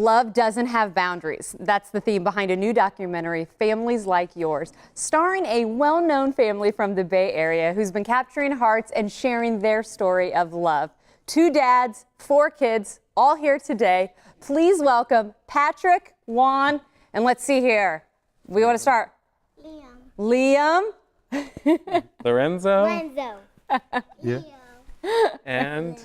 Love doesn't have boundaries. That's the theme behind a new documentary, Families Like Yours, starring a well-known family from the Bay Area who's been capturing hearts and sharing their story of love. 2 dads, 4 kids, all here today. Please welcome Patrick, Juan, and let's see here. We want to start. Liam. Lorenzo. Yeah. And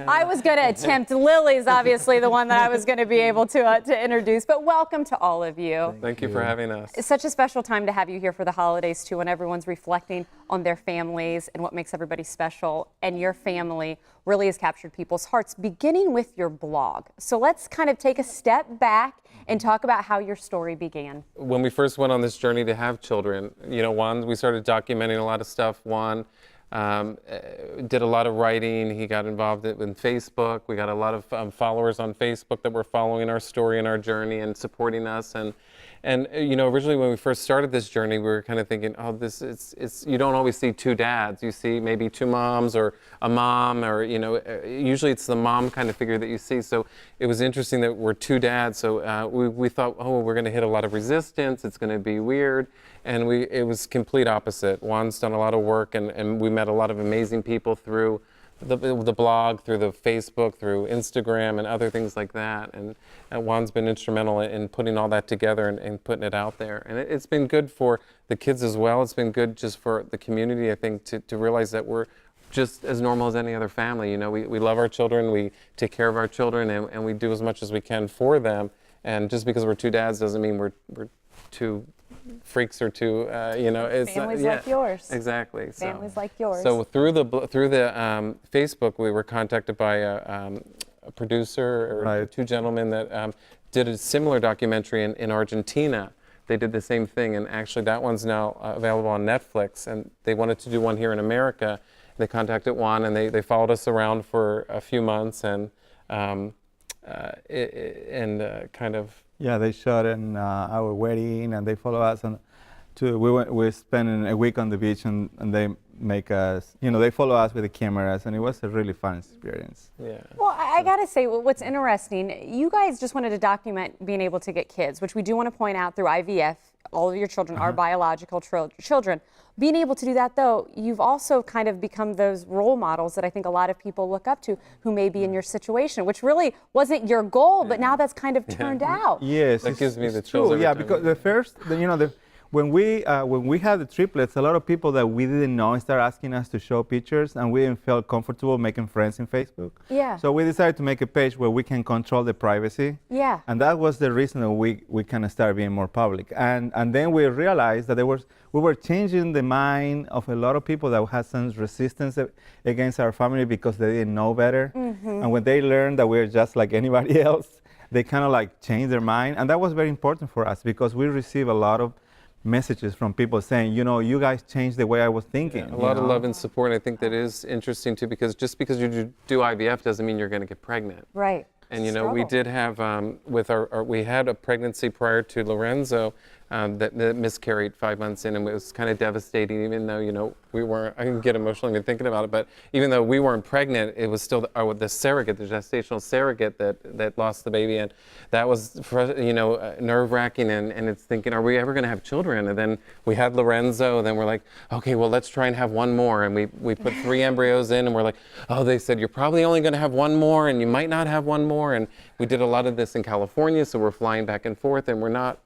I was going to attempt. Lily's obviously the one that I was going to be able to introduce, but welcome to all of you. thank you for having us. It's such a special time to have you here for the holidays too, when everyone's reflecting on their families and what makes everybody special. And your family really has captured people's hearts, beginning with your blog. So let's kind of take a step back and talk about how your story began. When we first went on this journey to have children, Juan, we started documenting a lot of stuff. Juan did a lot of writing. He got involved in Facebook. We got a lot of followers on Facebook that were following our story and our journey and supporting us. And originally when we first started this journey, we were kind of thinking, oh, it's you don't always see 2 dads. You see maybe 2 moms or a mom, or usually it's the mom kind of figure that you see. So it was interesting that we're 2 dads. So we thought, oh, we're going to hit a lot of resistance. It's going to be weird. And it was complete opposite. Juan's done a lot of work, and we met a lot of amazing people through the blog, through the Facebook, through Instagram, and other things like that. And Juan's been instrumental in putting all that together and putting it out there. And it's been good for the kids as well. It's been good just for the community, I think, to realize that we're just as normal as any other family. We love our children, we take care of our children, and we do as much as we can for them. And just because we're 2 dads doesn't mean we're 2 freaks or 2, it's Families like yours. Exactly. Families like yours. So through the Facebook, we were contacted by a producer, or 2 gentlemen that did a similar documentary in Argentina. They did the same thing, and actually that one's now available on Netflix. And they wanted to do one here in America. They contacted Juan, and they followed us around for a few months, and kind of. Yeah, they shot in our wedding, and they follow us. And we spent a week on the beach, and they make us, they follow us with the cameras, and it was a really fun experience. Yeah. Well, I gotta say, what's interesting, you guys just wanted to document being able to get kids, which we do want to point out through IVF. All of your children are biological children. Being able to do that, though, you've also kind of become those role models that I think a lot of people look up to who may be in your situation, which really wasn't your goal, but now that's kind of turned out. Yes, that gives me the true. chills. Yeah, because the first, when we had the triplets, a lot of people that we didn't know started asking us to show pictures, and we didn't feel comfortable making friends in Facebook. Yeah. So we decided to make a page where we can control the privacy. Yeah. And that was the reason that we kind of started being more public. And then we realized that we were changing the mind of a lot of people that had some resistance against our family because they didn't know better. And when they learned that we're just like anybody else, they kind of like changed their mind. And that was very important for us because we receive a lot of messages from people saying, you guys changed the way I was thinking. Yeah, a lot of love and support. I think that is interesting too, because just because you do IVF doesn't mean you're going to get pregnant. Right. And we did have we had a pregnancy prior to Lorenzo that miscarried 5 months in, and it was kind of devastating. Even though we weren't, I can get emotional even thinking about it. But even though we weren't pregnant, it was still the surrogate, the gestational surrogate that lost the baby, and that was nerve-wracking. And it's thinking, are we ever going to have children? And then we had Lorenzo, and then we're like, okay, well let's try and have one more. And we put 3 embryos in, and we're like, oh, they said you're probably only going to have 1 more, and you might not have 1 more. And we did a lot of this in California, so we're flying back and forth, and we're not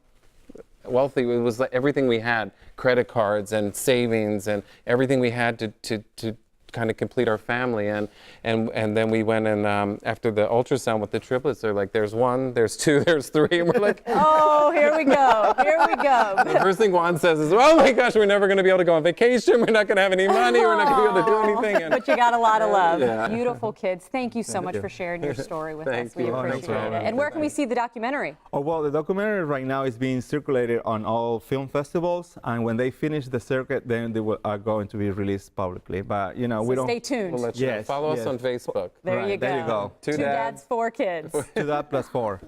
wealthy. It was like everything we had, credit cards and savings and everything we had to kind of complete our family. And then we went and after the ultrasound with the triplets, they're like, there's 1, there's 2, there's 3, and we're like, oh, here we go, here we go. The first thing Juan says is, oh my gosh, we're never going to be able to go on vacation, we're not going to have any money, we're not going to be able to do anything. And but you got a lot of love. Yeah. Beautiful kids. Thank you so much for sharing your story with us. We appreciate it. And where can we see the documentary? Oh, well, the documentary right now is being circulated on all film festivals, and when they finish the circuit, then they are going to be released publicly. But we don't. Stay tuned. We'll let you know. Follow us on Facebook. There you go. There you go. 2 dads, 4 kids. 2 dads plus 4.